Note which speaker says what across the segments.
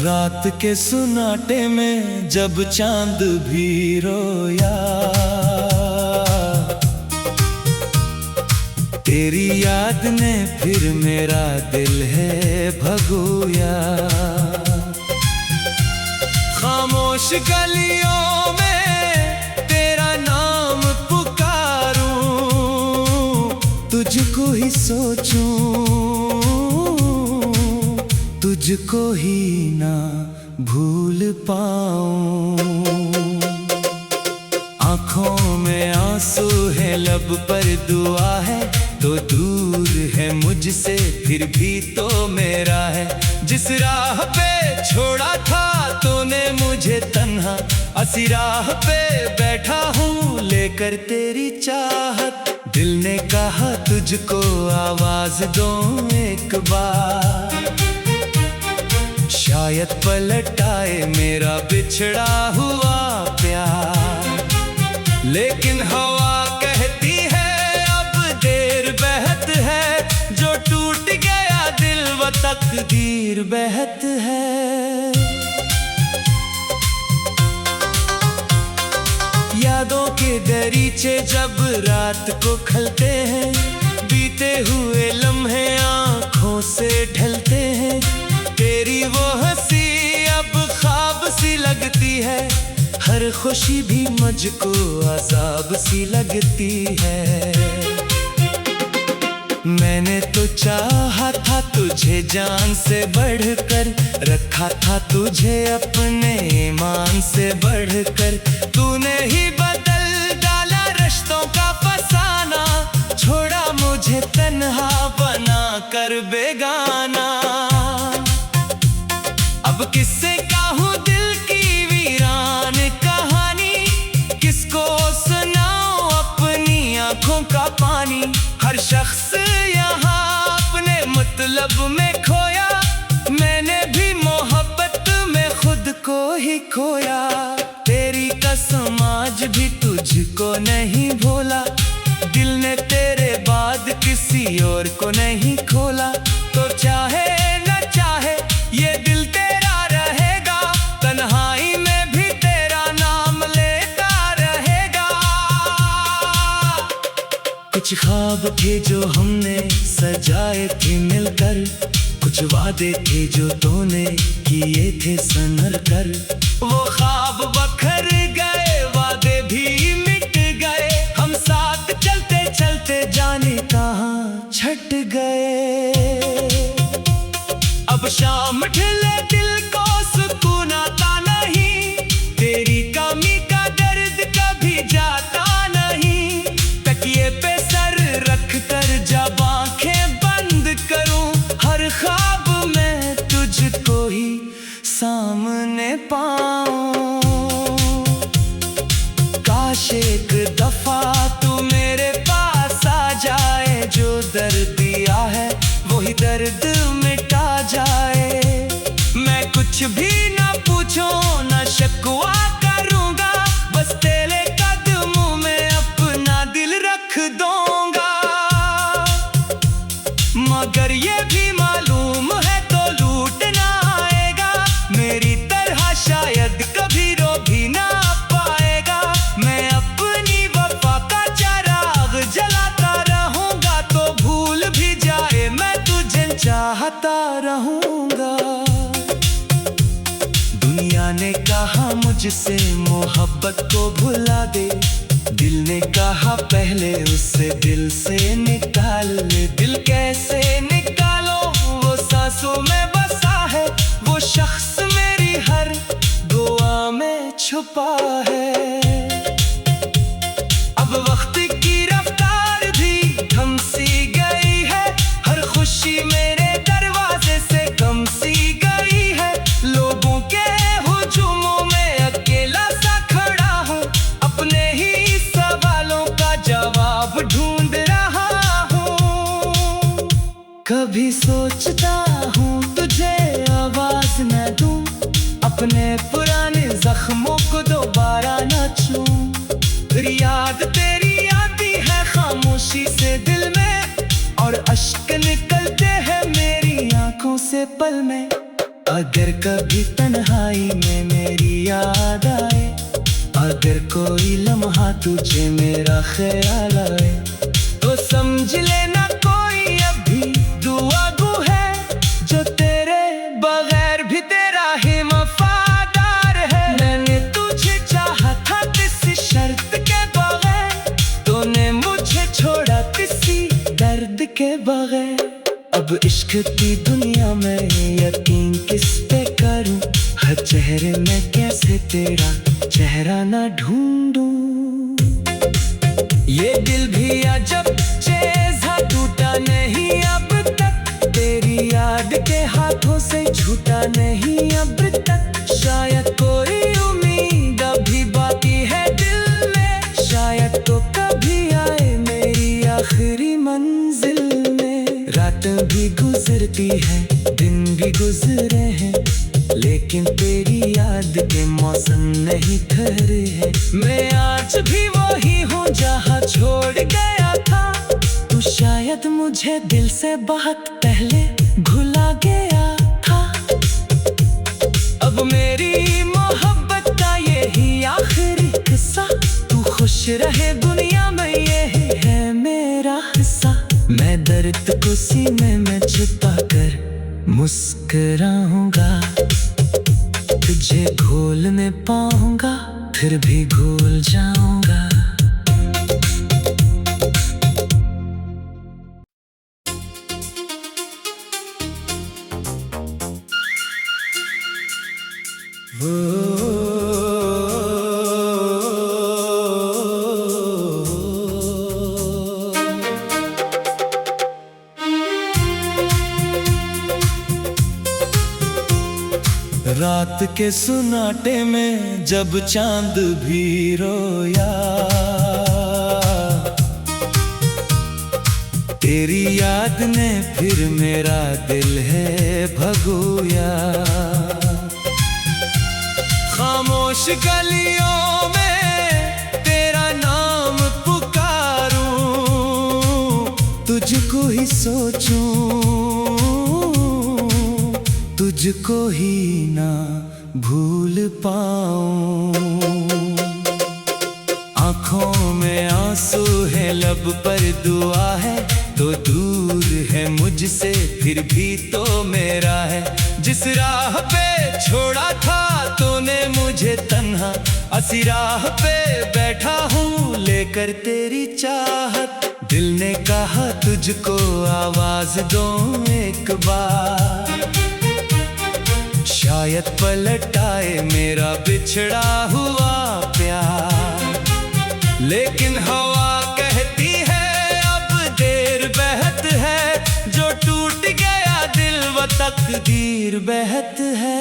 Speaker 1: रात के सुनाटे में जब चांद भी रोया, तेरी याद ने फिर मेरा दिल है भगोया। खामोश गलियों में तेरा नाम पुकारूं, तुझको ही सोचूं, तुझको ही ना भूल पाऊं। आँखों में आंसू है, लब पर दुआ है, तो दूर है मुझसे फिर भी तो मेरा है। जिस राह पे छोड़ा था तूने मुझे तन्हा, असी राह पे बैठा हूँ लेकर तेरी चाहत। दिल ने कहा तुझको आवाज दूं एक बार, शायद पलट आए मेरा बिछड़ा हुआ प्यार। लेकिन हवा कहती है अब देर बहत है, जो टूट गया दिल वो तकदीर बहत है। यादों के दरीचे जब रात को खलते हैं, बीते हुए लम्हे आँखों से ढलते हैं। तेरी वो हंसी अब ख्वाब सी लगती है, हर खुशी भी मुझको अज़ाब सी लगती है। मैंने तो चाहा था तुझे जान से बढ़कर, रखा था तुझे अपने ईमान से बढ़कर। तूने ही बदल डाला रिश्तों का फसाना, छोड़ा मुझे तन्हा बना कर बेगाना। अब किससे कहूँ दिल की वीरान कहानी, किसको सुनाऊं अपनी आंखों का पानी। हर शख्स यहाँ अपने मतलब में खोया, मैंने भी मोहब्बत में खुद को ही खोया। तेरी कसम आज भी तुझको नहीं भूला, दिल ने तेरे बाद किसी और को नहीं खोला। तो चाहे न चाहे ये दिल तेरा रहेगा, तन्हाई में भी तेरा नाम लेता रहेगा। कुछ ख्वाब थे जो हमने सजाए थे मिलकर, कुछ वादे थे जो तूने किए थे संभल कर। वो ख्वाब बखर गए, वादे भी मिट गए, हम साथ चलते चलते जाने कहाँ छट गए। अब शाम ढले दिल को सुकून आता नहीं, तेरी कमी का दर्द कभी जाता नहीं। तकिए पे सर रख कर जब आंखें बंद करूं, हर ख्वाब में तुझको ही सामने पाऊं। काश एक दफा तू मेरे पास आ जाए, जो दर्द दिया है वही दर्द मिटा जाए। मैं कुछ भी ना पूछूं ना शिकवा करूंगा, बस तेरे कदमों में अपना दिल रख दूंगा। मगर ये भी मालूम है तो लूट ना आएगा, मेरी तरह शायद कभी रो भी ना पाएगा। मैं अपनी वफा का चिराग जलाता रहूंगा, तो भूल भी जाए मैं तुझे चाहता रहूंगा। दुनिया ने कहा मुझसे मोहब्बत को भुला दे, दिल ने कहा पहले उसे दिल से निकाल ले। दिल कैसे निकालो, वो सांसों में बसा है, वो शख्स मेरी हर दुआ में छुपा है। अब वक्त की रफ्तार भी थम सी गई है, हर खुशी मेरे दरवाजे से कम सी गई है। लोगों के हुजूमों में अकेला सा खड़ा हूँ, अपने ही सवालों का जवाब ढूंढ रहा हूँ। कभी सोचता हूँ तुझे आवाज न दूं, अपने और अश्क निकलते हैं मेरी आंखों से पल में। अगर कभी तन्हाई में मेरी याद आए, अगर कोई लम्हा तुझे मेरा ख्याल आए, तो समझ लेना कोई अभी दुआ गो है, जो तेरे बगैर भी तेरा ही वफादार है। मैंने तुझे चाहा था किसी शर्त के बगैर, तूने मुझे छोड़ा किसी दर्द के बगैर। अब इश्क की दुनिया में यकीन किस पे करूं, हर चेहरे में कैसे तेरा चेहरा ना ढूंढूं। ये दिल भी अजब चीज़ है, टूटा नहीं अब तक, तेरी याद के हाथों से छूटा नहीं अब तक। शायद कोई उम्मीद अभी बाकी है दिल में, शायद तो कभी आए मेरी आखिरी मंजिल में। रातें भी गुजरती है, दिन भी गुजरे हैं, लेकिन तेरी याद के मौसम नहीं ठहरे हैं। मैं आज भी वही हूँ जहाँ छोड़ गया था, तू शायद मुझे दिल से बहुत पहले भुला गया था। अब मेरी मोहब्बत का यही आखिरी किस्सा, तू खुश रहे दुनिया में यही है मेरा हिस्सा। मैं दर्द को सीने में छुपा कर मुस्कुराऊंगा, तुझे घोल नहीं पाऊंगा फिर भी घुल जाऊंगा। रात के सुनाटे में जब चांद भी रोया, तेरी याद ने फिर मेरा दिल है भगोया। खामोश गलियों में तेरा नाम पुकारूं, तुझको ही सोचूं, तुझको ही ना भूल पाऊं। आंखों में आंसू है, लब पर दुआ है, तो दूर है मुझसे फिर भी तो मेरा है। जिस राह पे छोड़ा था तूने मुझे तन्हा, असी राह पे बैठा हूँ लेकर तेरी चाहत। दिल ने कहा तुझको आवाज दूं एक बार, शायद पलट आए मेरा बिछड़ा हुआ प्यार। लेकिन हवा कहती है अब देर बहत है, जो टूट गया दिल वो तकदीर बहत है।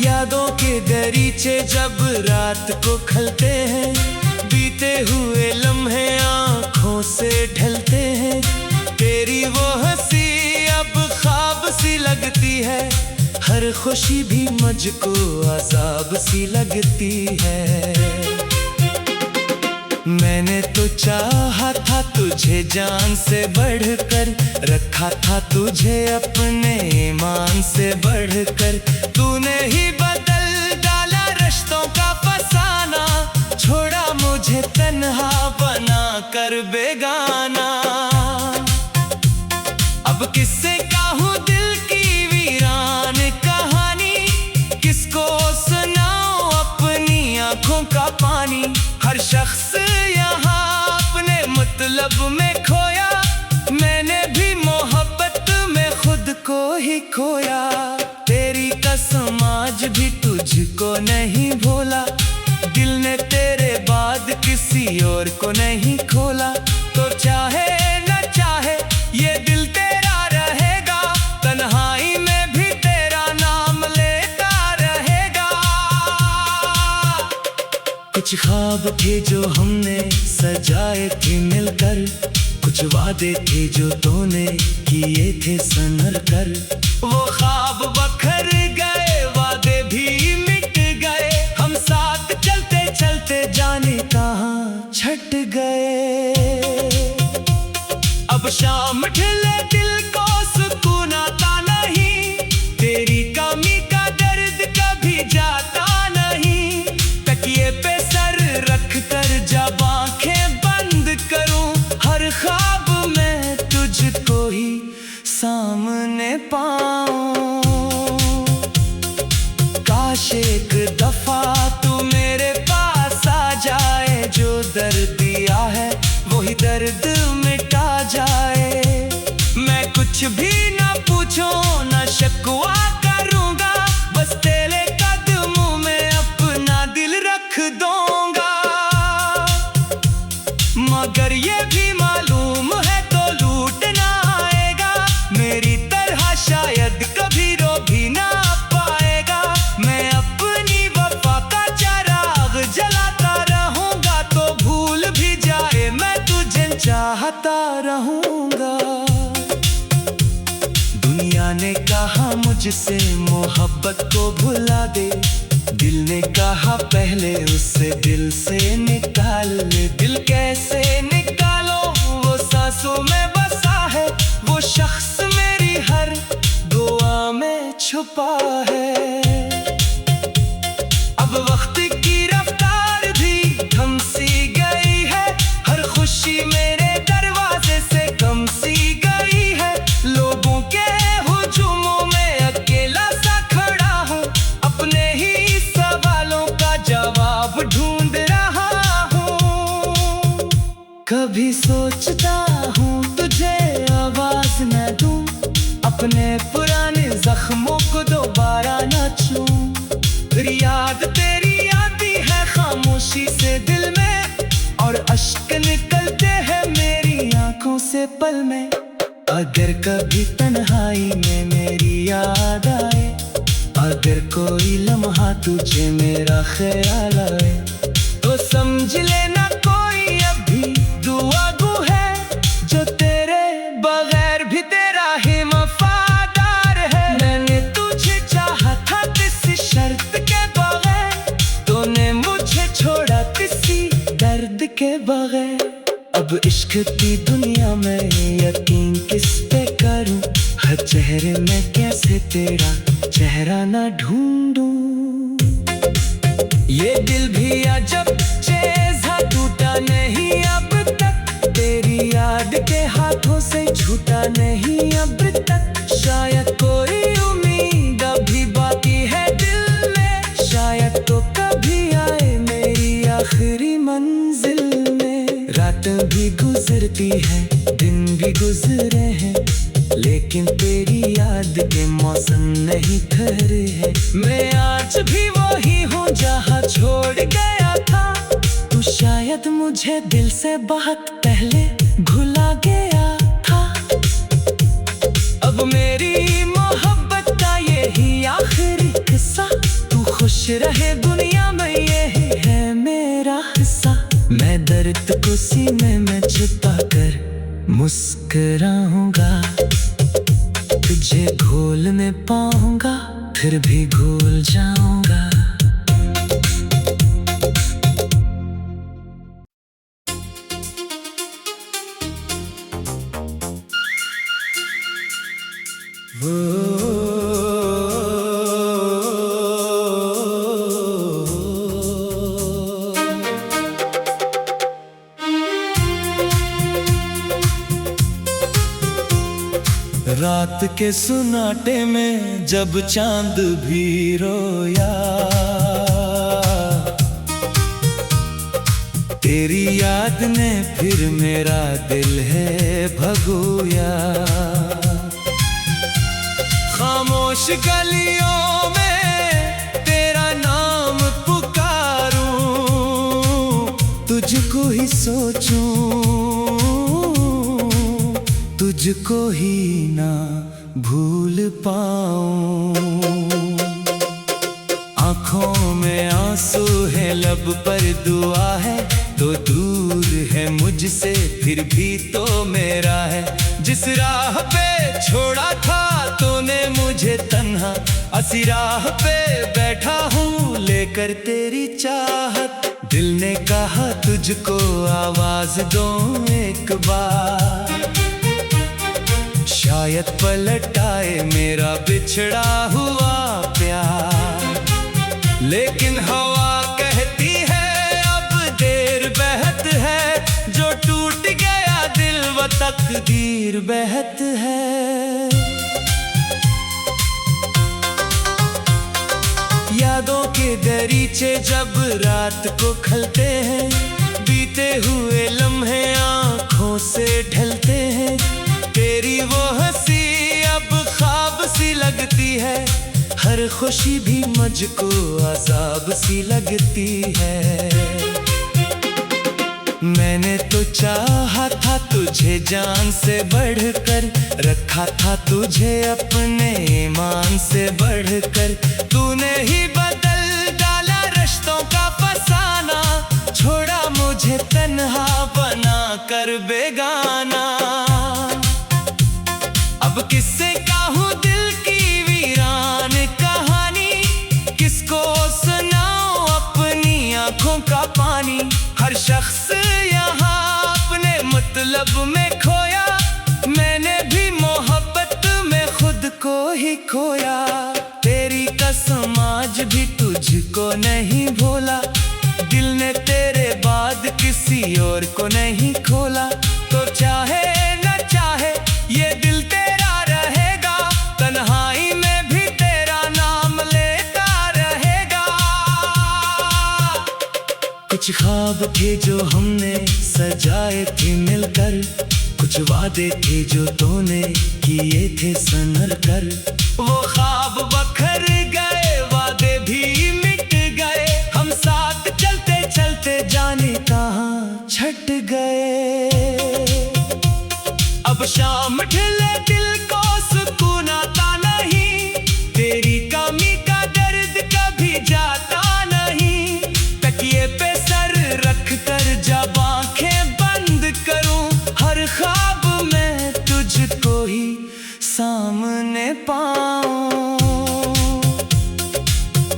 Speaker 1: यादों के दरीचे जब रात को खलते हैं, बीते हुए लम्हे आंखों से ढलते हैं। तेरी वो हंसी अब ख्वाब सी लगती है, हर खुशी भी मुझको अज़ाब सी लगती है। मैंने तो चाहा था तुझे जान से बढ़कर, रखा था तुझे अपने ईमान से बढ़कर। तूने ही बदल डाला रिश्तों का फसाना, छोड़ा मुझे तन्हा बना कर बेगाना। अब किससे कहूँ दिल की वीरान कहानी, किसको सुनाऊं अपनी आंखों का पानी। हर शख्स यहाँ अपने मतलब में खोया, मैंने भी मोहब्बत में खुद को ही खोया। तेरी कसम आज भी तुझको नहीं भूला, दिल ने तेरे बाद किसी और को नहीं खोला। तो चाहे न चाहे ये दिल तेरा रहेगा, तन्हाई में भी तेरा नाम लेता रहेगा। कुछ ख्वाब थे जो हमने सजाए थे मिलकर, कुछ वादे थे जो तूने किए थे संभल कर। वो ख्वाब बखर गए, वादे भी मिट गए, हम साथ चलते चलते जाने कहाँ छट गए। अब शाम ढले दिल को सुकून आता नहीं, तेरी कमी का दर्द कभी जाता नहीं। तकिए पे सर रख कर जब आंखें बंद करूं, हर ख्वाब में तुझको ही सामने पाऊं। काश एक दफा तू मेरे पास आ जाए, जो दर्द दिया है वही दर्द मिटा जाए। मैं कुछ भी ना पूछूं ना शिकवा करूंगा, बस तेरे कदमों में अपना दिल रख दूंगा। मगर ये भी मालूम है तो लूटना आएगा, मेरी तरह शायद कभी रो भी ना पाएगा। मैं अपनी वफा का चिराग जलाता रहूंगा, तो भूल भी जाए मैं तुझे चाहता रहूंगा। दुनिया ने कहा मुझसे मोहब्बत को भुला दे, दिल ने कहा पहले उसे दिल से निकाल ले। दिल कैसे निकालो, वो सांसों में बसा है, वो शख्स मेरी हर दुआ में छुपा है। अब वक्त की रफ्तार भी थम सी गई है, हर खुशी मेरे दरवाजे से कम सी गई है। लोगों के हुजूमों में अकेला सा खड़ा हूँ, अपने ही सवालों का जवाब ढूंढ रहा हूँ। कभी सोचता हूँ तुझे आवाज न दूं, अपने पुराने जख्मों को दोबारा न छूं। फिर याद तेरी आती है खामोशी से दिल में, और अश्क निकलते हैं मेरी आंखों से पल में। अगर कभी तन्हाई में मेरी याद आए, अगर कोई लम्हा तुझे मेरा ख्याल आए, तो समझ लेना कोई अभी दुआ गो है, जो तेरे बगैर भी तेरा ही वफादार है। मैंने तुझे चाहा था किसी शर्त के बगैर, तूने मुझे छोड़ा किसी दर्द के बगैर। अब इश्क की दुनिया में यकीन किस पे करूं, हर चेहरे में कैसे तेरा चेहरा ना ढूंढूं। ये दिल भी अजब चेज़ा टूटा नहीं अब तक, तेरी याद के हाथों से छूटा नहीं अब तक। शायद कोई उम्मीद अभी बाकी है दिल में, शायद तो कभी आए मेरी आखिरी मंजिल में। रात भी गुजरती है, दिन भी गुजरे हैं, लेकिन तेरी याद के मौसम नहीं ठहरे हैं। मैं आज भी वही हूँ जहाँ छोड़ गया था, तू शायद मुझे दिल से बहुत पहले भुला गया था। अब मेरी मोहब्बत का यही आखिरी किस्सा, तू खुश रहे दुनिया में यही है मेरा हिस्सा। मैं दर्द को सीने में छुपा कर मुस्कुराऊंगा, तुझे घोल में पाऊंगा फिर भी भूल जाऊंगा। रात के सुनाटे में जब चांद भी रोया, तेरी याद ने फिर मेरा दिल है भगोया। खामोश गलियों में तेरा नाम पुकारूं, तुझको ही सोचूं, तुझको ही ना भूल पाऊं। आँखों में आंसू है, लब पर दुआ है, तो दूर है मुझसे फिर भी तो मेरा है। जिस राह पे छोड़ा था तूने मुझे तन्हा, असी राह पे बैठा हूँ लेकर तेरी चाहत। दिल ने कहा तुझको आवाज दो एक बार, शायद पलट आए मेरा बिछड़ा हुआ प्यार। लेकिन हवा कहती है अब देर बहत है, जो टूट गया दिल वो तकदीर बहत है। यादों के दरीचे जब रात को खलते हैं, बीते हुए लम्हे आँखों से ढलते हैं। तेरी वो हंसी अब ख्वाब सी लगती है, हर खुशी भी मुझको अज़ाब सी लगती है। मैंने तो चाहा था तुझे जान से बढ़कर, रखा था तुझे अपने ईमान से बढ़कर। तूने ही बदल डाला रिश्तों का फसाना, छोड़ा मुझे तन्हा बना कर बेगाना। अब किससे कहूँ दिल की वीरान कहानी, किसको सुनाऊं अपनी आंखों का पानी। हर शख्स यहाँ अपने मतलब में खोया, मैंने भी मोहब्बत में खुद को ही खोया। तेरी कसम आज भी तुझको नहीं भूला, दिल ने तेरे बाद किसी और को नहीं खोला। तो चाहे न चाहे ये दिल तेरा रहेगा, तन्हाई में भी तेरा नाम लेता रहेगा। कुछ ख्वाब थे जो हमने सजाए थे मिलकर, कुछ वादे थे जो तूने किए थे संभल कर। वो ख्वाब बखर गए, वादे भी मिट गए, हम साथ चलते चलते जाने कहाँ छट गए। अब शाम ढले दिल को सुकून आता नहीं, तेरी कमी का दर्द कभी जाता नहीं। तकिए पे सर रख कर जब आंखें बंद करूं, हर ख्वाब में तुझको ही सामने पाऊं।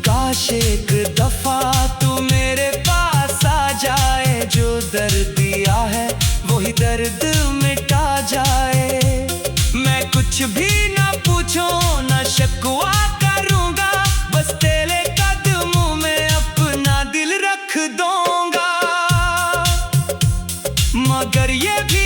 Speaker 1: काश एक दफा तू मेरे पास आ जाए, जो दर्द दिया है वही दर्द मिटा जाए। मैं कुछ भी ना पूछूं ना शिकवा करूंगा, बस तेरे कदमों में अपना दिल रख दूंगा। मगर ये भी